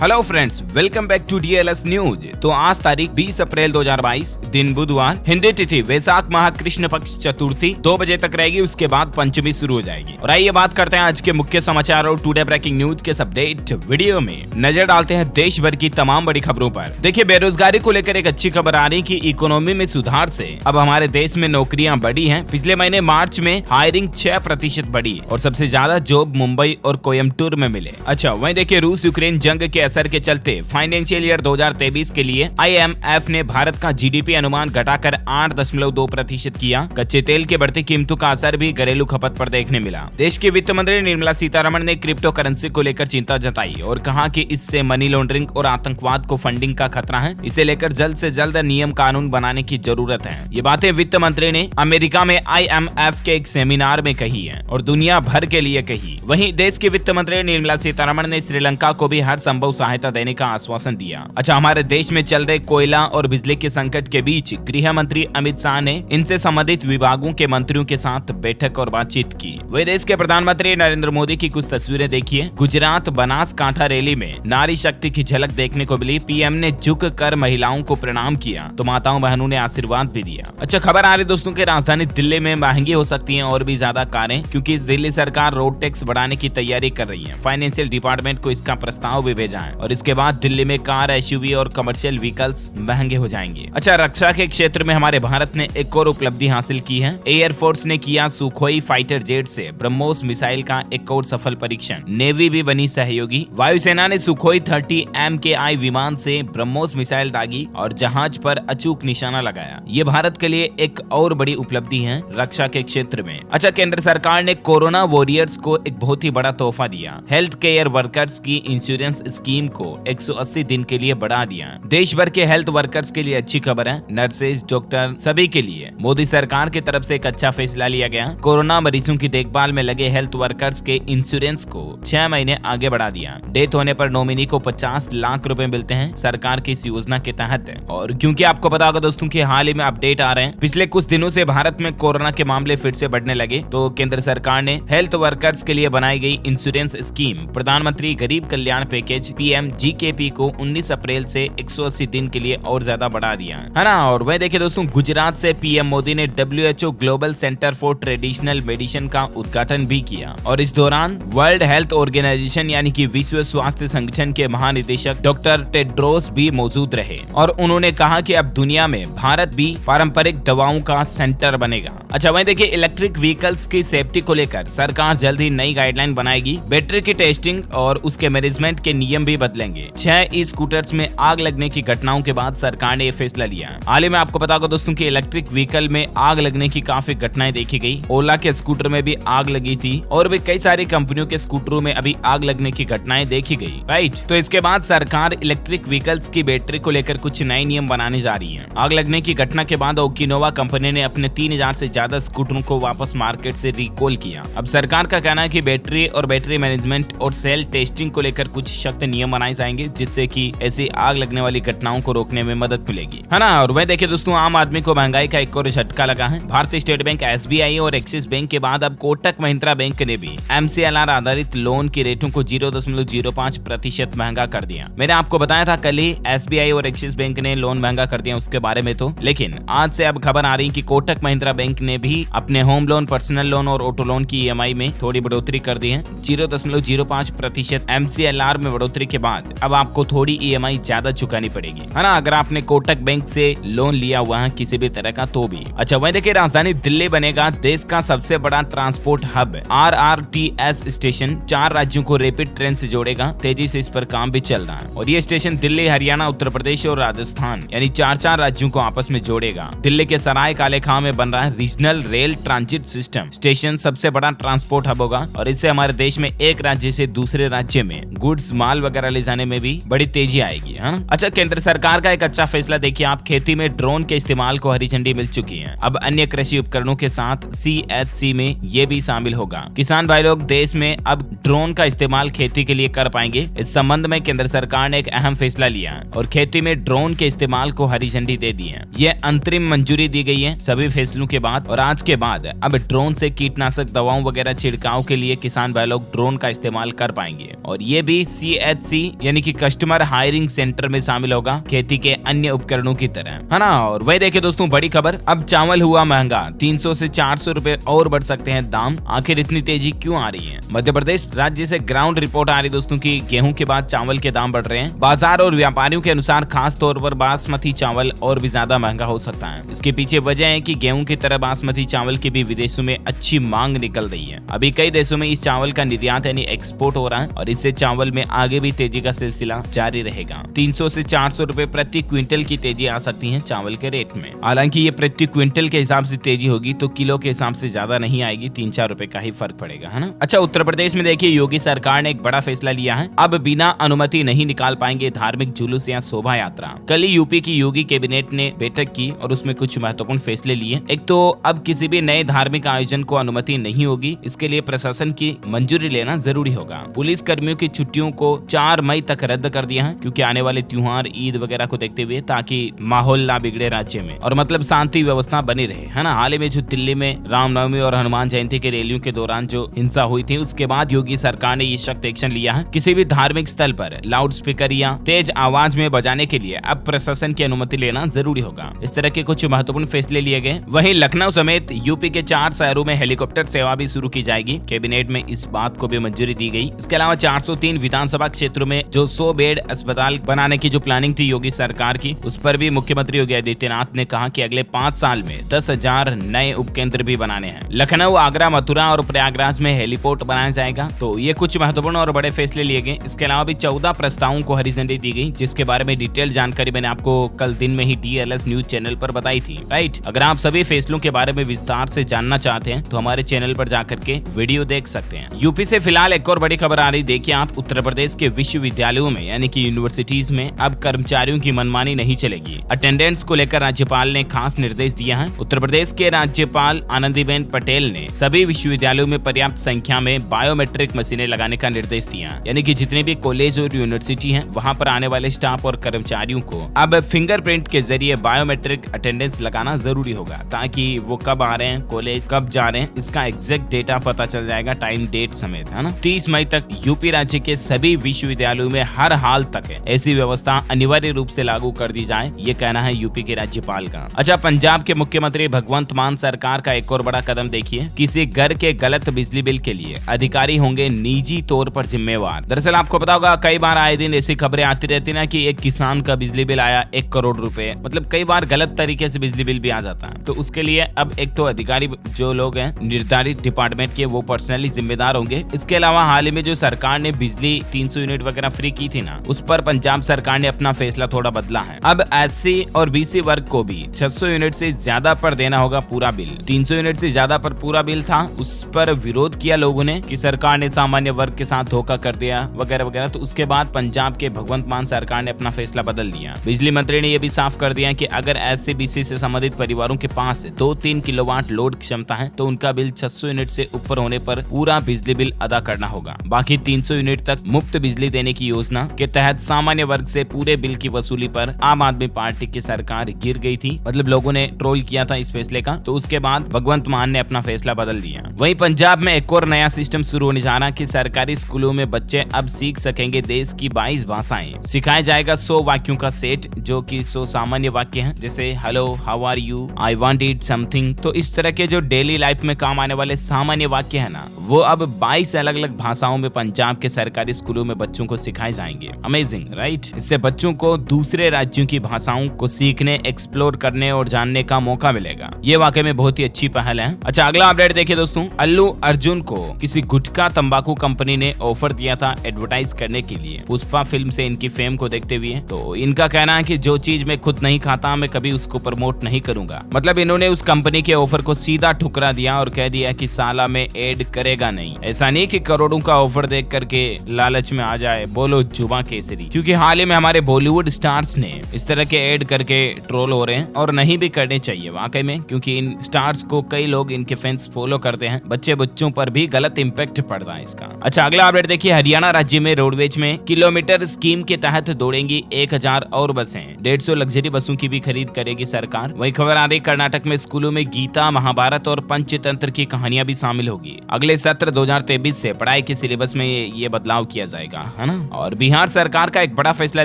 Hello friends, welcome back to DLS news. तो आज तारीख 20 अप्रैल 2022, दिन बुधवार, हिंदी तिथि वैशाख माह कृष्ण पक्ष चतुर्थी 2 बजे तक रहेगी। उसके बाद पंचमी शुरू हो जाएगी। और आइए बात करते हैं आज के मुख्य समाचार और टुडे ब्रेकिंग न्यूज के अपडेट वीडियो में नजर डालते हैं देश भर की तमाम बड़ी खबरों पर। देखिए, बेरोजगारी को लेकर एक अच्छी खबर आ रही कि इकोनॉमी में सुधार से अब हमारे देश में नौकरियां बढ़ी हैं। पिछले महीने मार्च में हायरिंग 6% बढ़ी और सबसे ज्यादा जॉब मुंबई और कोयम्बटूर में मिले। अच्छा, वहीं देखिए, रूस यूक्रेन जंग के असर के चलते फाइनेंशियल ईयर 2023 के लिए IMF ने भारत का GDP अनुमान घटाकर 8.2% किया। कच्चे तेल की बढ़ती कीमतों का असर भी घरेलू खपत पर देखने मिला। देश की वित्त मंत्री निर्मला सीतारमण ने क्रिप्टो करेंसी को लेकर चिंता जताई और कहा कि इससे मनी लॉन्ड्रिंग और आतंकवाद को फंडिंग का खतरा है। इसे लेकर जल्द से जल्द नियम कानून बनाने की जरूरत है। ये बातें वित्त मंत्री ने अमेरिका में IMF के एक सेमिनार में कही है और दुनिया भर के लिए कही। वहीं देश की वित्त मंत्री निर्मला सीतारमण ने श्रीलंका को भी हर संभव सहायता देने का आश्वासन दिया। अच्छा, हमारे देश में चल रहे कोयला और बिजली के संकट के बीच गृह मंत्री अमित शाह ने इनसे संबंधित विभागों के मंत्रियों के साथ बैठक और बातचीत की। वही देश के प्रधानमंत्री नरेंद्र मोदी की कुछ तस्वीरें देखिए। गुजरात बनासकांठा रैली में नारी शक्ति की झलक देखने को मिली। PM ने झुक कर महिलाओं को प्रणाम किया तो माताओं बहनों ने आशीर्वाद भी दिया। अच्छा, खबर आ रही दोस्तों की राजधानी दिल्ली में महंगी हो सकती है और भी ज्यादा कारें, क्योंकि इस दिल्ली सरकार रोड टैक्स बढ़ाने की तैयारी कर रही है। फाइनेंशियल डिपार्टमेंट को इसका प्रस्ताव भी भेजा है और इसके बाद दिल्ली में कार, SUV और कमर्शियल व्हीकल्स महंगे हो जाएंगे। अच्छा, रक्षा के क्षेत्र में हमारे भारत ने एक और उपलब्धि हासिल की है। एयरफोर्स ने किया सुखोई फाइटर जेट से ब्रह्मोस मिसाइल का एक और सफल परीक्षण। नेवी भी बनी सहयोगी। वायुसेना ने सुखोई 30 MKI विमान से ब्रह्मोस मिसाइल दागी और जहाज पर अचूक निशाना लगाया। ये भारत के लिए एक और बड़ी उपलब्धि है रक्षा के क्षेत्र में। अच्छा, केंद्र सरकार ने कोरोना वॉरियर्स को एक बहुत ही बड़ा तोहफा दिया। हेल्थ केयर वर्कर्स की इंश्योरेंस स्कीम को 180 दिन के लिए बढ़ा दिया। देश भर के हेल्थ वर्कर्स के लिए अच्छी खबर है। नर्सेज, डॉक्टर सभी के लिए मोदी सरकार की तरफ से एक अच्छा फैसला लिया गया। कोरोना मरीजों की देखभाल में लगे हेल्थ वर्कर्स के इंश्योरेंस को 6 महीने आगे बढ़ा दिया। डेथ होने पर नॉमिनी को 50 लाख रुपए मिलते हैं सरकार की इस योजना के तहत। और क्योंकि आपको पता होगा दोस्तों की हाल ही में अपडेट आ रहे हैं, पिछले कुछ दिनों से भारत में कोरोना के मामले फिर से बढ़ने लगे, तो केंद्र सरकार ने हेल्थ वर्कर्स के लिए बनाई गई इंश्योरेंस स्कीम प्रधानमंत्री गरीब कल्याण पैकेज PMGKP को 19 अप्रैल से 180 दिन के लिए और ज्यादा बढ़ा दिया है ना। और वह देखिए दोस्तों, गुजरात से PM मोदी ने WHO global centre for traditional medicine का उद्घाटन भी किया और इस दौरान वर्ल्ड हेल्थ ऑर्गेनाइजेशन यानी कि विश्व स्वास्थ्य संगठन के महानिदेशक डॉक्टर टेड्रोस भी मौजूद रहे और उन्होंने कहा कि अब दुनिया में भारत भी पारंपरिक दवाओं का सेंटर बनेगा। अच्छा, वहीं देखिए, इलेक्ट्रिक व्हीकल्स की सेफ्टी को लेकर सरकार जल्द ही नई गाइडलाइन बनाएगी। बैटरी की टेस्टिंग और उसके मैनेजमेंट के नियम भी बदलेंगे। 6 ई-स्कूटर्स में आग लगने की घटनाओं के बाद सरकार ने यह फैसला लिया। हाल ही में आपको पता होगा दोस्तों कि इलेक्ट्रिक व्हीकल में आग लगने की काफी घटनाएं देखी गई। ओला के स्कूटर में भी आग लगी थी और भी कई सारी कंपनियों के स्कूटरों में अभी आग लगने की घटनाएं देखी गई, राइट। तो इसके बाद सरकार इलेक्ट्रिक व्हीकल्स की बैटरी को लेकर कुछ नए नियम बनाने जा रही है। आग लगने की घटना के बाद ओकिनोवा कंपनी ने अपने 3000 से ज्यादा स्कूटरों को वापस मार्केट से रिकॉल किया। अब सरकार का कहना है कि बैटरी और बैटरी मैनेजमेंट और सेल टेस्टिंग को लेकर कुछ सख्त नियम बनाए जाएंगे, जिससे कि ऐसी आग लगने वाली घटनाओं को रोकने में मदद मिलेगी, है ना। और वह देखिए दोस्तों, आम आदमी को महंगाई का एक और झटका लगा है। भारतीय स्टेट बैंक, SBI और एक्सिस बैंक के बाद अब कोटक महिंद्रा बैंक ने भी MCLR आधारित लोन की रेटों को 0.05% महंगा कर दिया। मैंने आपको बताया था कल ही SBI और एक्सिस बैंक ने लोन महंगा कर दिया उसके बारे में, तो लेकिन आज से अब खबर आ रही कि कोटक महिंद्रा बैंक ने भी अपने होम लोन, पर्सनल लोन और ऑटो लोन की EMI में थोड़ी बढ़ोतरी कर दी है। 0.05% MCLR में बढ़ोतरी के बाद अब आपको थोड़ी EMI ज्यादा चुकानी पड़ेगी, है ना, अगर आपने कोटक बैंक से लोन लिया हुआ है किसी भी तरह का तो भी। अच्छा, वहीं देखिए, राजधानी दिल्ली बनेगा देश का सबसे बड़ा ट्रांसपोर्ट हब। RRTS स्टेशन 4 राज्यों को रैपिड ट्रेन से जोड़ेगा। तेजी से इस पर काम भी चल रहा है और ये स्टेशन दिल्ली, हरियाणा, उत्तर प्रदेश और राजस्थान यानी 4 राज्यों को आपस में जोड़ेगा। दिल्ली के सराय काले खां में बन रहा है regional rail transit system. Station सबसे बड़ा ट्रांसपोर्ट हब होगा और इससे हमारे देश में एक राज्य से दूसरे राज्य में गुड्स, माल वगैरह ले जाने में भी बड़ी तेजी आएगी, है ना। अच्छा, केंद्र सरकार का एक अच्छा फैसला देखिए आप, खेती में ड्रोन के इस्तेमाल को हरी झंडी मिल चुकी है। अब अन्य कृषि उपकरणों के साथ CHC में ये भी शामिल होगा। किसान भाई लोग देश में अब ड्रोन का इस्तेमाल खेती के लिए कर पाएंगे। इस संबंध में केंद्र सरकार ने एक अहम फैसला लिया है और खेती में ड्रोन के इस्तेमाल को हरी झंडी दे दी है। ये अंतरिम मंजूरी दी गई है सभी फैसलों के बाद और आज के बाद अब ड्रोन से कीटनाशक दवाओं वगैरह छिड़काव के लिए किसान भाई लोग ड्रोन का इस्तेमाल कर पाएंगे और ये भी CHC CHC यानी कि कस्टमर हायरिंग सेंटर में शामिल होगा, खेती के अन्य उपकरणों की तरह, है ना। और वही देखिए दोस्तों बड़ी खबर, अब चावल हुआ महंगा, 300 से 400 रुपए और बढ़ सकते हैं दाम। आखिर इतनी तेजी क्यों आ रही है? मध्य प्रदेश राज्य से ग्राउंड रिपोर्ट आ रही दोस्तों की गेहूं के बाद चावल के दाम बढ़ रहे हैं। बाजार और व्यापारियों के अनुसार खास तौर पर बासमती चावल और भी ज्यादा महंगा हो सकता है। इसके पीछे वजह है कि गेहूं की तरह बासमती चावल की भी विदेशों में अच्छी मांग निकल रही है। अभी कई देशों में इस चावल का निर्यात यानी एक्सपोर्ट हो रहा है और इससे चावल में आगे भी तेजी का सिलसिला जारी रहेगा। 300 से 400 रुपए प्रति क्विंटल की तेजी आ सकती है चावल के रेट में। हालांकि ये प्रति क्विंटल के हिसाब से तेजी होगी तो किलो के हिसाब से ज्यादा नहीं आएगी, 3-4 रुपए का ही फर्क पड़ेगा, है ना। अच्छा, उत्तर प्रदेश में देखिए योगी सरकार ने एक बड़ा फैसला लिया है। अब बिना अनुमति नहीं निकाल पाएंगे धार्मिक जुलूस या शोभा यात्रा। कल ही यूपी की योगी कैबिनेट ने बैठक की और उसमें कुछ महत्वपूर्ण फैसले लिए। एक तो अब किसी भी नए धार्मिक आयोजन को अनुमति नहीं होगी, इसके लिए प्रशासन की मंजूरी लेना जरूरी होगा। पुलिस कर्मियों की छुट्टियों को 4 मई तक रद्द कर दिया है क्योंकि आने वाले त्योहार ईद वगैरह को देखते हुए, ताकि माहौल ना बिगड़े राज्य में और मतलब शांति व्यवस्था बनी रहे, है ना। हाल ही में जो दिल्ली में रामनवमी और हनुमान जयंती के रैलियों के दौरान जो हिंसा हुई थी, उसके बाद योगी सरकार ने ये सख्त एक्शन लिया है। किसी भी धार्मिक स्थल पर लाउड स्पीकर या तेज आवाज में बजाने के लिए अब प्रशासन की अनुमति लेना जरूरी होगा। इस तरह के कुछ महत्वपूर्ण फैसले लिए गए। वहीं लखनऊ समेत यूपी के 4 शहरों में हेलीकॉप्टर सेवा भी शुरू की जाएगी। कैबिनेट में इस बात को भी मंजूरी दी गई। इसके अलावा 403 विधानसभा क्षेत्रों में जो 100 बेड अस्पताल बनाने की जो प्लानिंग थी योगी सरकार की, उस पर भी मुख्यमंत्री योगी आदित्यनाथ ने कहा कि अगले 5 साल में 10,000 नए उपकेंद्र भी बनाने हैं। लखनऊ, आगरा, मथुरा और प्रयागराज में हेलीपोर्ट बनाया जाएगा। तो ये कुछ महत्वपूर्ण और बड़े फैसले लिए गए। इसके अलावा भी 14 प्रस्तावों को हरी झंडी दी गई, जिसके बारे में डिटेल जानकारी मैंने आपको कल दिन में ही DLS न्यूज चैनल पर बताई थी, राइट। अगर आप सभी फैसलों के बारे में विस्तार से जानना चाहते हैं तो हमारे चैनल पर जाकर के वीडियो देख सकते हैं। यूपी से फिलहाल एक और बड़ी खबर आ रही, देखिए आप, उत्तर प्रदेश के विश्वविद्यालयों में यानी कि यूनिवर्सिटीज में अब कर्मचारियों की मनमानी नहीं चलेगी। अटेंडेंस को लेकर राज्यपाल ने खास निर्देश दिया है। उत्तर प्रदेश के राज्यपाल आनंदीबेन पटेल ने सभी विश्वविद्यालयों में पर्याप्त संख्या में बायोमेट्रिक मशीनें लगाने का निर्देश दिया, यानी कि जितने भी कॉलेज और यूनिवर्सिटी हैं वहां पर आने वाले स्टाफ और कर्मचारियों को अब फिंगरप्रिंट के जरिए बायोमेट्रिक अटेंडेंस लगाना जरूरी होगा, ताकि वो कब आ रहे हैं कॉलेज, कब जा रहे हैं, इसका एग्जैक्ट डेटा पता चल जाएगा, टाइम डेट समेत, है ना। 30 मई तक यूपी राज्य के सभी विश्वविद्यालयों में हर हाल तक ऐसी व्यवस्था अनिवार्य रूप से लागू कर दी जाए, ये कहना है यूपी के राज्यपाल का। अच्छा, पंजाब के मुख्यमंत्री भगवंत मान सरकार का एक और बड़ा कदम देखिए। किसी घर के गलत बिजली बिल के लिए अधिकारी होंगे निजी तौर पर जिम्मेवार। दरअसल आपको पता होगा कई बार आए दिन ऐसी खबरें आती रहती ना कि एक किसान का बिजली बिल आया 1 करोड़ रुपए, मतलब कई बार गलत तरीके से बिजली बिल भी आ जाता है। तो उसके लिए अब एक तो अधिकारी जो लोग हैं निर्धारित डिपार्टमेंट के, वो पर्सनली जिम्मेदार होंगे। इसके अलावा हाल ही में जो सरकार ने बिजली 300 यूनिट वगैरह फ्री की थी ना, उस पर पंजाब सरकार ने अपना फैसला थोड़ा बदला है। अब SC और BC वर्ग को भी 600 यूनिट से ज्यादा पर देना होगा पूरा बिल। 300 यूनिट से ज्यादा पर पूरा बिल था, उस पर विरोध किया लोगों ने कि सरकार ने सामान्य वर्ग के साथ धोखा कर दिया वगैरह वगैरह। तो उसके बाद पंजाब के भगवंत मान सरकार ने अपना फैसला बदल दिया। बिजली मंत्री ने यह भी साफ कर दिया कि अगर SC BC से संबंधित परिवारों के पास 2-3 किलोवाट लोड क्षमता है तो उनका बिल 600 यूनिट से ऊपर होने पर पूरा बिजली बिल अदा करना होगा। बाकी 300 यूनिट तक मुफ्त बिजली देने की योजना के तहत सामान्य वर्ग से पूरे बिल की वसूली पर आम आदमी पार्टी की सरकार गिर गई थी, मतलब लोगों ने ट्रोल किया था इस फैसले का। तो उसके बाद भगवंत मान ने अपना फैसला बदल दिया। वहीं पंजाब में एक और नया सिस्टम शुरू होने जा रहा कि सरकारी स्कूलों में बच्चे अब सीख सकेंगे देश की 22 भाषाएं। सिखाया जाएगा 100 वाक्यों का सेट, जो कि 100 सामान्य वाक्य हैं, जैसे hello, how are you, I want eat something. तो इस तरह के जो डेली लाइफ में काम आने वाले सामान्य वाक्य है ना, वो अब 22 अलग अलग भाषाओं में पंजाब के सरकारी स्कूलों में बच्चों को सिखाए जाएंगे। Amazing, right. इससे बच्चों को दूसरे राज्यों की भाषाओं को सीखने, एक्सप्लोर करने और जानने का मौका मिलेगा। ये वाकई में बहुत ही अच्छी पहल है। अच्छा, अगला अपडेट देखिए दोस्तों, अल्लू अर्जुन को किसी गुटखा तंबाकू कंपनी ने ऑफर दिया था एडवर्टाइज करने के लिए पुष्पा फिल्म से इनकी फेम को देखते हुए। तो इनका कहना है कि जो चीज मैं खुद नहीं खाता मैं कभी उसको प्रमोट नहीं करूंगा। मतलब इन्होंने उस कंपनी के ऑफर को सीधा ठुकरा दिया और कह दिया कि साला में एड करेगा नहीं। ऐसा नहीं कि करोड़ों का ऑफर देख करके लालच में आ जाए, बोलो जुबा केसरी। क्योंकि हाल ही में हमारे बॉलीवुड स्टार्स ने इस तरह के एड करके ट्रोल हो रहे हैं और नहीं भी करने चाहिए वाकई में, क्योंकि इन स्टार्स को कई लोग इनके फैंस फॉलो करते हैं। बच्चों पर भी गलत इंपैक्ट पड़ रहा है इसका। अच्छा, अगला अपडेट देखिए, हरियाणा राज्य में रोडवेज में किलोमीटर स्कीम के तहत दौड़ेंगी 1000 और बसें। 150 लग्जरी बसों की भी खरीद करेगी सरकार। वही खबर आ रही, कर्नाटक में स्कूलों में गीता, महाभारत और पंचतंत्र की कहानियां भी शामिल होगी। अगले सत्र 2023 से पढ़ाई के सिलेबस में ये बदलाव किया जाएगा। है ना। और बिहार सरकार का एक बड़ा फैसला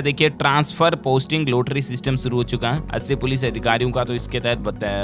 देखिए, ट्रांसफर पोस्टिंग लॉटरी सिस्टम शुरू हो चुका है। 80 पुलिस अधिकारियों का तो इसके तहत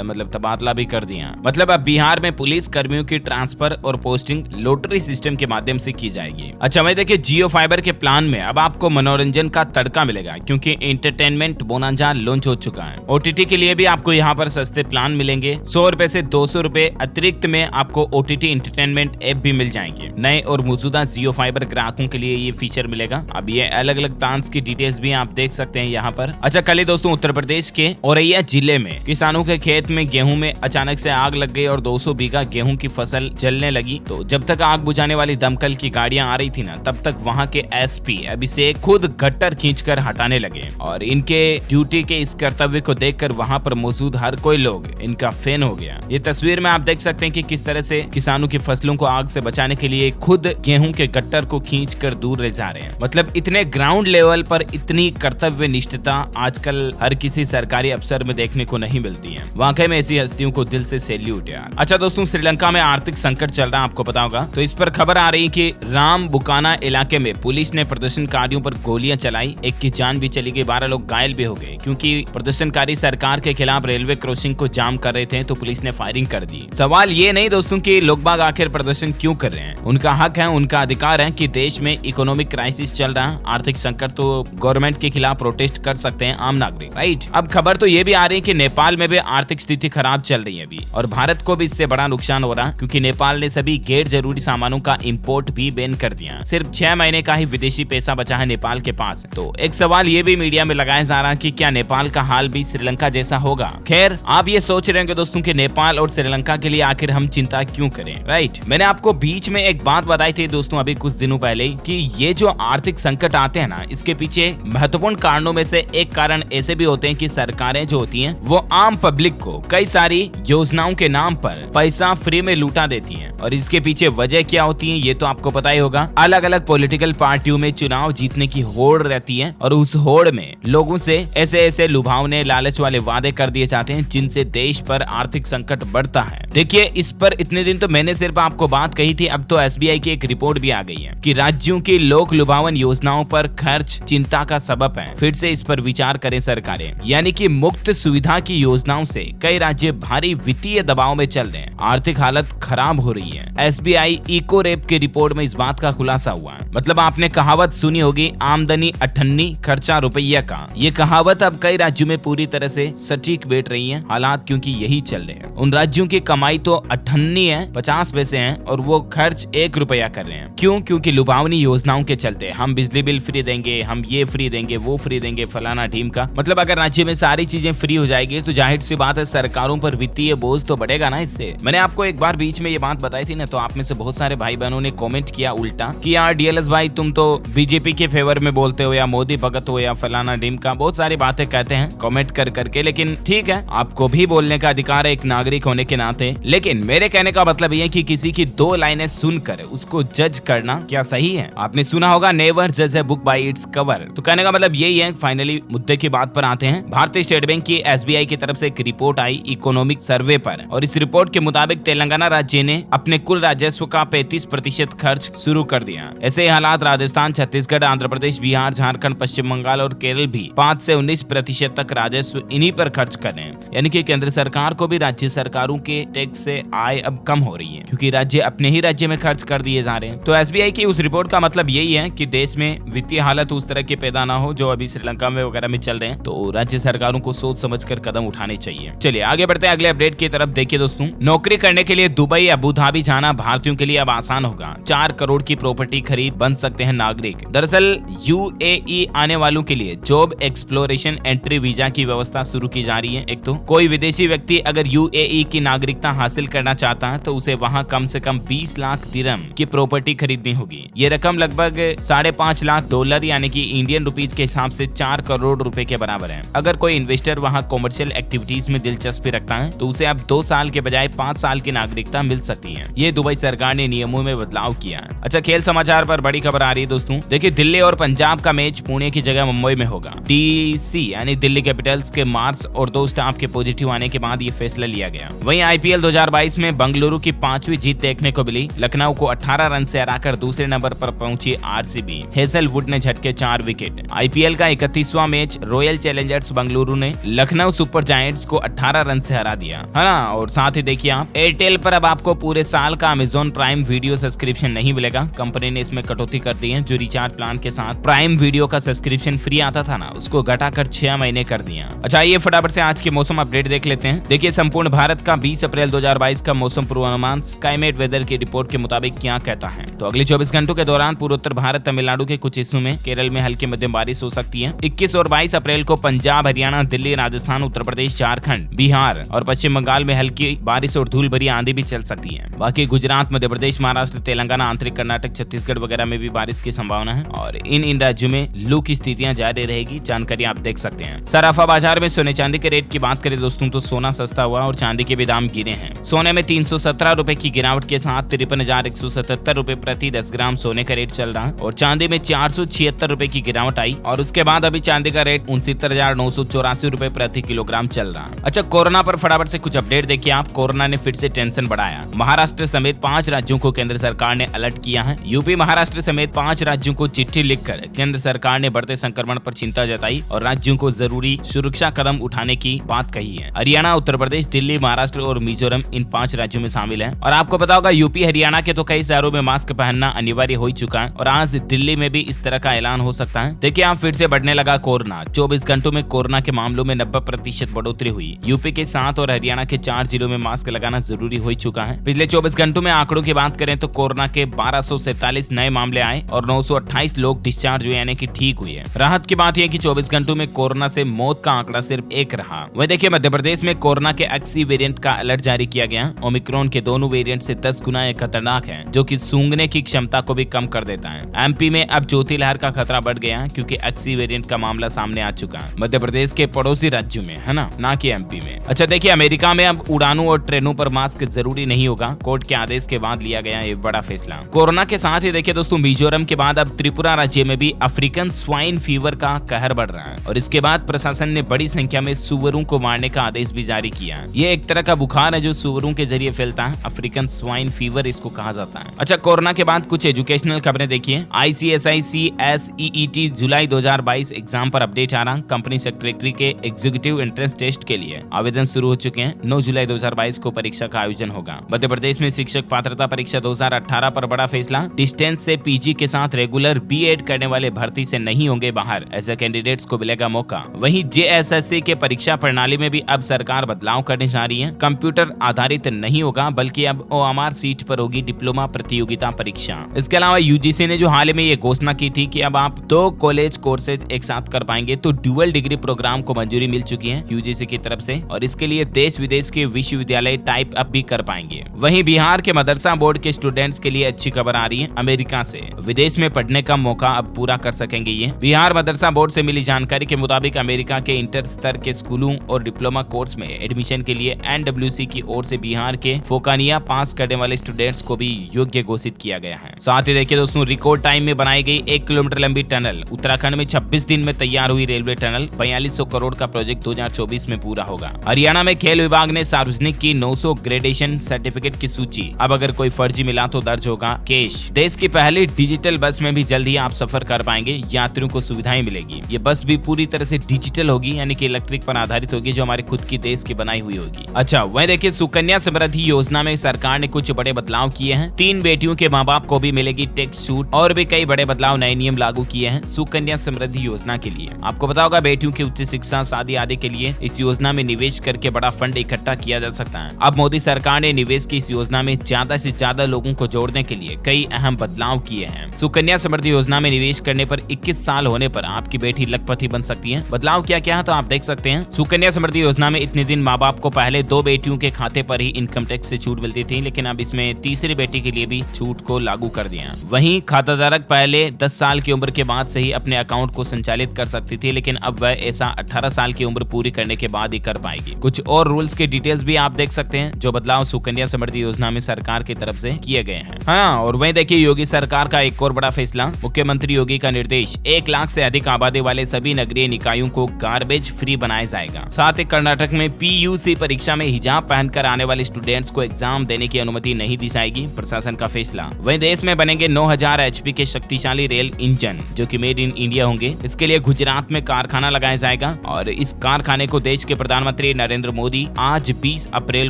मतलब तबादला भी कर दिया। मतलब अब बिहार में पुलिस कर्मियों की ट्रांसफर और पोस्टिंग लॉटरी सिस्टम के माध्यम से की जाएगी। अच्छा वही देखिए, जियो फाइबर के प्लान में अब आपको मनोरंजन का तड़का मिलेगा, क्योंकि एंटरटेनमेंट बोनांजा लॉन्च हो चुका है। ओटीटी के लिए भी आपको यहाँ पर सस्ते प्लान मिलेंगे। 100 रुपए से 200 रुपए अतिरिक्त में आपको ओटीटी एंटरटेनमेंट ऐप भी मिल जाएंगे। नए और मौजूदा जियो फाइबर ग्राहकों के लिए ये फीचर मिलेगा। अब ये अलग अलग प्लान्स की डिटेल्स भी आप देख सकते हैं यहाँ पर। अच्छा कल ही दोस्तों उत्तर प्रदेश के औरैया जिले में किसानों के खेत में गेहूं में अचानक से आग लग गई और 200 बीघा गेहूं की फसल जलने लगी। तो जब तक आग बुझाने वाली दमकल की गाड़ियां आ रही थी ना, तब तक वहां के एसपी अभिषेक खुद गट्टर खींचकर हटाने लगे। और इनके ड्यूटी के इस कर्तव्य को देखकर वहां पर मौजूद हर कोई लोग इनका फैन हो गया। ये तस्वीर में आप देख सकते हैं कि किस तरह से किसानों की फसलों को आग से बचाने के लिए खुद गेहूं के गट्टर को खींचकर दूर ले जा रहे हैं। मतलब इतने ग्राउंड लेवल पर इतनी कर्तव्य निष्ठता आजकल हर किसी सरकारी अफसर में देखने को नहीं मिलती है। वाकई में ऐसी हस्तियों को दिल से सैल्यूट यार। अच्छा दोस्तों, श्रीलंका में आर्थिक संकट चल रहा है, आपको पता होगा। तो इस पर खबर आ रही है कि रामबुकाना इलाके में पुलिस ने प्रदर्शनकारियों पर गोलियां चलाई। एक की जान भी चली गई, 12 लोग घायल भी हो गए, क्योंकि प्रदर्शनकारी सरकार के खिलाफ रेलवे क्रॉसिंग को जाम कर रहे थे, तो पुलिस ने फायरिंग कर दी। सवाल ये नहीं दोस्तों कि लोग बाग आखिर प्रदर्शन क्यों कर रहे हैं। उनका हक है, उनका अधिकार है कि देश में इकोनॉमिक क्राइसिस चल रहा है, आर्थिक संकट, तो गवर्नमेंट के खिलाफ प्रोटेस्ट कर सकते हैं आम नागरिक, राइट। अब खबर तो ये भी आ रही है कि नेपाल में भी आर्थिक स्थिति खराब चल रही है अभी, और भारत को भी इससे बड़ा नुकसान हो रहा है, क्योंकि नेपाल ने सभी गैर जरूरी सामानों का इंपोर्ट भी बैन कर दिया। सिर्फ 6 महीने का ही विदेशी पैसा बचा है नेपाल के पास। तो एक सवाल ये भी मीडिया में लगाया जा रहा है कि क्या नेपाल का हाल भी श्रीलंका जैसा होगा। खैर आप ये सोच रहे होंगे दोस्तों कि नेपाल और श्रीलंका के लिए आखिर हम चिंता क्यों करें, राइट। मैंने आपको बीच में एक बात बताई थी दोस्तों अभी कुछ दिनों पहले कि ये जो आर्थिक संकट आते हैं ना, इसके पीछे महत्वपूर्ण कारणों में से एक कारण ऐसे भी होते हैं कि सरकारें जो होती हैं वो आम पब्लिक को कई सारी योजनाओं के नाम पर पैसा फ्री में लूटा देती हैं। और इसके पीछे वजह क्या होती है ये तो आपको पता ही होगा। अलग अलग पॉलिटिकल पार्टियों में चुनाव जीतने की होड़ रहती है, और उस होड़ में लोगों से ऐसे ऐसे लुभावने लालच वाले वादे कर दिए जाते हैं जिनसे देश पर आर्थिक संकट बढ़ता है। देखिए इस पर इतने दिन तो मैंने सिर्फ आपको बात कही थी, अब तो एसबीआई की एक रिपोर्ट भी आ गई है कि राज्यों की लोक लुभावन योजनाओं पर खर्च चिंता का सबब है। फिर से इस पर विचार करें सरकारें, यानी कि मुफ्त सुविधा की योजनाओं से कई राज्य भारी वित्तीय दबाव में चल रहे हैं, आर्थिक हालत खराब हो रही है। एसबीआई इको रेप की रिपोर्ट में इस बात का खुलासा हुआ है। मतलब आपने कहावत सुनी होगी, आमदनी 98 खर्चा रुपया का। ये कहावत अब कई राज्यों में पूरी तरह से सटीक बैठ रही है हालात, क्योंकि यही चल रहे हैं। उन राज्यों की कमाई तो 98 है, 50 पैसे हैं, और वो खर्च 1 रुपया कर रहे हैं। क्यों? क्योंकि लुभावनी योजनाओं के चलते हम बिजली बिल फ्री देंगे, हम ये फ्री देंगे, वो फ्री देंगे, फलाना टीम का। मतलब अगर राज्य में सारी चीजें फ्री हो जाएगी तो जाहिर सी बात है सरकारों पर वित्तीय बोझ तो बढ़ेगा ना इससे। मैंने आपको एक बार बीच में ये बात बताई थी ना, तो आप में से बहुत सारे भाई बहनों ने कमेंट किया उल्टा कि यार डीएलएस भाई तुम तो बीजेपी के फेवर में बोलते हो, या मोदी भगत हो, या फलाना टीम का, बहुत सारी बातें कहते हैं कमेंट कर करके। लेकिन ठीक है, आपको भी बोलने का अधिकार है एक नागरिक होने के नाते। लेकिन मेरे कहने का मतलब ये कि किसी की 2 लाइनें सुनकर उसको जज करना क्या सही है? आपने सुना होगा नेवर जज a book by its cover. तो कहने का मतलब यही है। फाइनली मुद्दे की बात पर आते हैं। भारतीय स्टेट बैंक की एसबीआई की तरफ से एक रिपोर्ट आई इकोनॉमिक सर्वे पर, और इस रिपोर्ट के मुताबिक तेलंगाना राज्य ने अपने कुल राजस्व का 35% खर्च शुरू कर दिया। ऐसे हालात राजस्थान, छत्तीसगढ़, आंध्र प्रदेश, बिहार, झारखंड, पश्चिम बंगाल और केरल भी 5 से 19% तक राजस्व इन्हीं पर खर्च कर रहे हैं। यानी कि केंद्र सरकार को भी राज्य सरकारों के टैक्स से आय अब कम हो रही है, क्योंकि राज्य अपने ही राज्य में खर्च कर दिए जा रहे हैं। तो एसबीआई की उस रिपोर्ट का मतलब यही है कि देश में वित्तीय हालत उस तरह के पैदा ना हो जो अभी श्रीलंका में वगैरह में चल रहे हैं। तो राज्य सरकारों को सोच समझकर कदम उठाने चाहिए। चलिए आगे बढ़ते हैं अगले अपडेट की तरफ। देखिए दोस्तों, नौकरी करने के लिए दुबई, अबू धाबी जाना भारतीयों के लिए अब आसान होगा। 4 करोड़ की प्रॉपर्टी खरीद बन सकते हैं नागरिक। दरअसल यूएई आने वालों के लिए जॉब एक्सप्लोरेशन एंट्री वीजा की व्यवस्था शुरू की जा रही है। एक तो कोई विदेशी व्यक्ति अगर यूएई की नागरिकता हासिल करना चाहता है तो उसे वहां कम से कम 20 लाख दिरहम की प्रॉपर्टी खरीदनी होगी। ये रकम लगभग $5.5 लाख यानी कि इंडियन रुपीज के हिसाब से 4 करोड़ रुपए के बराबर है। अगर कोई इन्वेस्टर वहां कॉमर्शियल एक्टिविटीज में दिलचस्पी रखता है तो उसे अब 2 साल के बजाय 5 साल की नागरिकता मिल सकती है। ये दुबई सरकार ने नियमों में बदलाव किया है। अच्छा, खेल समाचार पर बड़ी खबर आ रही है दोस्तों। देखिए, दिल्ली और पंजाब का मैच पुणे की जगह मुंबई में होगा। डीसी यानी दिल्ली कैपिटल्स के मार्च और 2 स्टाफ के पॉजिटिव आने के बाद ये फैसला लिया गया। वहीं आईपीएल 2022 में बंगलुरु की 5वीं जीत देखने को मिली। लखनऊ को 18 रन से हराकर दूसरे नंबर पर पहुंची आरसीबी। हेजलवुड ने झटके 4 विकेट। आईपीएल का 31वां मैच रॉयल चैलेंजर्स बेंगलुरु ने लखनऊ सुपर जायंट्स को 18 रन से हरा दिया, है ना। और साथ ही देखिए आप एयरटेल पर अब आपको पूरे साल का अमेजॉन प्राइम वीडियो सब्सक्रिप्शन नहीं मिलेगा। कंपनी ने इसमें कटौती कर दी है। जो रिचार्ज प्लान के साथ प्राइम वीडियो का सब्सक्रिप्शन फ्री आता था ना, उसको घटाकर 6 महीने कर दिया। अच्छा, ये फटाफट से आज के मौसम अपडेट देख लेते हैं। देखिए, संपूर्ण भारत का 20 अप्रैल 2022 का मौसम पूर्वानुमान स्काईमेट वेदर की रिपोर्ट के मुताबिक क्या कहता है। तो अगले 24 घंटों के दौरान पूर्वोत्तर भारत, तमिलनाडु के कुछ हिस्सों में, केरल में हल्की मध्यम बारिश हो सकती है। 21 और 22 अप्रैल को पंजाब, हरियाणा, दिल्ली, राजस्थान, उत्तर प्रदेश, झारखंड, बिहार और पश्चिम बंगाल में हल्की बारिश और धूल भरी आंधी भी चल सकती है। बाकी गुजरात, मध्य प्रदेश, महाराष्ट्र, तेलंगाना, आंतरिक कर्नाटक, छत्तीसगढ़ वगैरह में भी बारिश की संभावना है और इन राज्यों में लू की स्थितियां जारी रहेगी। जानकारी आप देख सकते हैं। सराफा बाजार में सोने चांदी के रेट की बात करें दोस्तों, तो सोना सस्ता हुआ और चांदी के भी दाम गिरे हैं। सोने में 317 रुपए की गिरावट के साथ 53,177 रुपए प्रति 10 ग्राम सोने का रेट चल रहा है और चांदी में 476 रुपए की गिरावट आई और उसके बाद अभी चांदी का रेट 69,984 रुपए प्रति किलोग्राम चल रहा है। अच्छा, कोरोना पर फटाफट से कुछ अपडेट देखिए आप। कोरोना ने फिर से टेंशन बढ़ाया। महाराष्ट्र समेत 5 राज्यों को केंद्र सरकार ने अलर्ट किया है। यूपी, महाराष्ट्र समेत 5 राज्यों को चिट्ठी लिखकर केंद्र सरकार ने बढ़ते संक्रमण पर चिंता जताई और राज्यों को जरूरी सुरक्षा कदम उठाने की बात कही है। हरियाणा, उत्तर प्रदेश, दिल्ली, महाराष्ट्र और मिजोरम इन 5 राज्यों में शामिल है। और आपको पता होगा यूपी, हरियाणा के तो कई शहरों में मास्क पहनना अनिवार्य हो चुका है और आज दिल्ली में भी इस तरह का ऐलान हो सकता है। देखिए, आप फिर से बढ़ने लगा कोरोना। 24 घंटों में कोरोना के मामलों में 90% बढ़ोतरी हुई। यूपी के 7 और हरियाणा के 4 जिलों में मास्क लगाना जरूरी हो चुका है। पिछले 24 घंटों में आंकड़ों की बात करें तो कोरोना के 1247 नए मामले आए और 928 लोग डिस्चार्ज हुए, यानी कि ठीक हुए। राहत की बात यह कि 24 घंटों में कोरोना से मौत का आंकड़ा सिर्फ 1 रहा। वही देखिए, मध्य प्रदेश में कोरोना के XE वेरिएंट का अलर्ट जारी किया गया। ओमिक्रॉन के दोनों वेरिएंट से 10 गुना खतरनाक है, जो कि सूंघने की क्षमता को भी कम कर देता है। एमपी में अब ज्योति लहर का खतरा बढ़ गया क्योंकि XE वेरिएंट का मामला सामने आ चुका है। मध्य प्रदेश के पड़ोसी राज्यों में, है ना कि एमपी में। अच्छा, देखिए, अमेरिका में अब उड़ानों और ट्रेनों पर मास्क जरूरी नहीं होगा। कोर्ट के आदेश के बाद लिया गया ये बड़ा फैसला। कोरोना के साथ ही देखिए दोस्तों, मिजोरम के बाद अब त्रिपुरा राज्य में भी अफ्रीकन स्वाइन फीवर का कहर बढ़ रहा है और इसके बाद प्रशासन ने बड़ी संख्या में सुअरों को मारने का आदेश भी जारी किया है। ये एक तरह का बुखार है जो सुअरों के जरिए फैलता है। अफ्रीकन स्वाइन फीवर इसको कहा जाता है। अच्छा, कोरोना के बाद कुछ एजुकेशनल खबरें देखिए। ICSI CSEET जुलाई 2022 एग्जाम पर अपडेट आ रहा। कंपनी सेक्रेटरी के एग्जीक्यूटिव एंट्रेंस टेस्ट के लिए आवेदन शुरू हो चुके हैं। 9 जुलाई 2022 को परीक्षा का आयोजन होगा। मध्य प्रदेश में शिक्षक पात्रता परीक्षा 2018 पर बड़ा फैसला। डिस्टेंस से PG के साथ रेगुलर B.Ed करने वाले भर्ती से नहीं होंगे बाहर, ऐसे कैंडिडेट्स को मिलेगा मौका। वहीं JSSC के परीक्षा प्रणाली में भी अब सरकार बदलाव करने जा रही है। कंप्यूटर आधारित नहीं होगा बल्कि अब OMR सीट पर होगी डिप्लोमा प्रतियोगिता परीक्षा। इसके अलावा UGC ने जो हाल ही में ये घोषणा की थी कि अब आप 2 कॉलेज कोर्सेज एक साथ कर पाएंगे, तो ड्यूअल डिग्री प्रोग्राम को मंजूरी मिल चुकी है UGC की तरफ से और इसके लिए देश विदेश के विश्वविद्यालय टाइप अप भी कर पाएंगे। वहीं बिहार के मदरसा बोर्ड के स्टूडेंट्स के लिए अच्छी खबर आ रही है। अमेरिका से विदेश में पढ़ने का मौका अब पूरा कर सकेंगे ये। बिहार मदरसा बोर्ड से मिली जानकारी के मुताबिक अमेरिका के इंटर स्तर के स्कूलों और डिप्लोमा कोर्स में एडमिशन के लिए NWC की ओर से बिहार के फोकानिया पास करने वाले स्टूडेंट्स को भी योग्य घोषित किया गया है। साथ ही देखिए दोस्तों, रिकॉर्ड टाइम में बनाई गई 1 किलोमीटर लंबी टनल। उत्तराखंड में 26 दिन में तैयार हुई रेलवे टनल। 4200 करोड़ का प्रोजेक्ट 2024 में पूरा होगा। हरियाणा में खेल विभाग ने सार्वजनिक की 900 ग्रेडेशन सर्टिफिकेट की सूची। अब अगर कोई फर्जी मिला तो दर्ज होगा केस। देश की पहली डिजिटल बस में भी जल्द ही आप सफर कर पाएंगे। यात्रियों को सुविधाएं मिलेगी। ये बस भी पूरी तरह से डिजिटल होगी, यानी कि इलेक्ट्रिक पर आधारित होगी, जो हमारे खुद की देश की बनाई हुई होगी। अच्छा, वह देखिए, सुकन्या समृद्धि योजना में सरकार ने कुछ बड़े बदलाव किए हैं। 3 बेटियों के माँ बाप को भी मिलेगी टैक्स छूट और भी कई बड़े बदलाव, नए नियम लागू किए हैं सुकन्या समृद्धि योजना के लिए। आपको पता होगा, बेटियों की उच्च शिक्षा, शादी आदि के लिए इस योजना में निवेश करके बड़ा फंड इकट्ठा किया जा सकता है। अब मोदी सरकार ने निवेश की इस योजना में ज्यादा से ज्यादा लोगों को जोड़ने के लिए कई अहम बदलाव किए हैं। सुकन्या समृद्धि योजना में निवेश करने पर 21 साल होने पर आपकी बेटी लखपति बन सकती है। बदलाव क्या क्या है तो आप देख सकते हैं। सुकन्या समृद्धि योजना में इतने दिन माँ बाप को पहले 2 बेटियों के खाते पर ही इनकम टैक्स से छूट मिलती थी, लेकिन अब इसमें तीसरी बेटी के लिए भी छूट को लागू कर दिया। वहीं खाताधारक पहले 10 साल की उम्र के बाद से ही अपने अकाउंट को संचालित कर सकती थी, लेकिन अब वह ऐसा 18 साल की उम्र पूरी करने के बाद ही कर पाएगी। कुछ और रूल्स के डिटेल्स भी आप देख सकते हैं जो बदलाव सुकन्या समृद्धि योजना में सरकार की तरफ से किए गए हैं। हाँ, और वहीं देखिए, योगी सरकार का एक और बड़ा फैसला। मुख्यमंत्री योगी का निर्देश, 1 लाख से अधिक आबादी वाले सभी नगरीय निकायों को गार्बेज फ्री बनाया जाएगा। साथ ही कर्नाटक में PUC परीक्षा में हिजाब पहनकर आने वाले स्टूडेंट्स को एग्जाम देने की अनुमति नहीं दी जाएगी, प्रशासन का फैसला। वहीं देश में बनेंगे 9000 HP के शक्तिशाली रेल इंजन जो कि मेड इन इंडिया होंगे। इसके लिए गुजरात में कारखाना लगाया जाएगा और इस कारखाने को देश के प्रधानमंत्री नरेंद्र मोदी आज 20 अप्रैल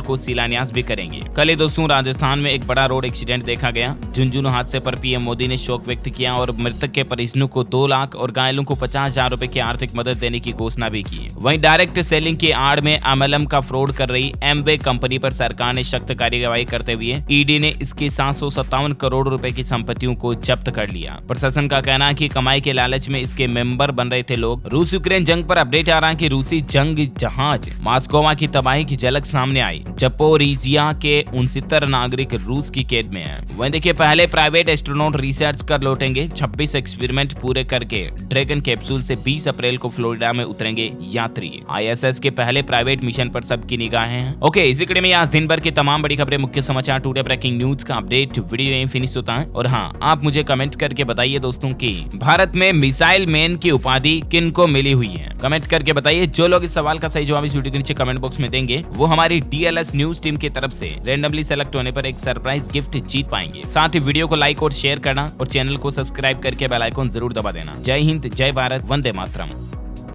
को शिलान्यास भी करेंगे। कल ही दोस्तों राजस्थान में एक बड़ा रोड एक्सीडेंट देखा गया। झुंझुनू हादसे पर पीएम मोदी ने शोक व्यक्त किया और मृतक के परिजनों को 2 लाख और घायलों को 50,000 रुपए की आर्थिक मदद देने की घोषणा भी की। वहीं डायरेक्ट सेलिंग की आड़ में MLM का फ्रॉड कर रही एमवे कंपनी पर सरकार ने सख्त कार्यवाही करते हुए ईडी ने इसकी 757 करोड़ रुपए की संपत्तियों को जब्त कर लिया। प्रशासन का कहना है कि कमाई के लालच में इसके मेंबर बन रहे थे लोग। रूस यूक्रेन जंग पर अपडेट आ रहा है कि रूसी जंग जहाज मॉस्कोवा की तबाही की झलक सामने आई। जपोरिजिया के 69 नागरिक रूस की कैद में हैं। वहीं देखिए पहले प्राइवेट एस्ट्रोनॉट रिसर्च कर लौटेंगे। 26 एक्सपेरिमेंट पूरे करके ड्रैगन कैप्सूल से 20 अप्रैल को फ्लोरिडा में उतरेंगे यात्री। ISS के पहले प्राइवेट मिशन पर सबकी निगाहें हैं। ओके, इसी कड़ी में आज दिन भर की तमाम बड़ी खबरें, मुख्य समाचार, टुडे ब्रेकिंग न्यूज का अपडेट वीडियो यहीं फिनिश होता है। और हाँ, आप मुझे कमेंट करके बताइए दोस्तों कि भारत में मिसाइल मैन की उपाधि किन को मिली हुई है। कमेंट करके बताइए। जो लोग इस सवाल का सही जवाब इस वीडियो के नीचे कमेंट बॉक्स में देंगे वो हमारी DLS न्यूज टीम की तरफ से रैंडमली सेलेक्ट होने पर एक सरप्राइज गिफ्ट जीत पाएंगे। साथ ही वीडियो को लाइक और शेयर करना और चैनल को सब्सक्राइब करके बेल आइकन जरूर दबा देना। जय हिंद, जय भारत, वंदे मातरम।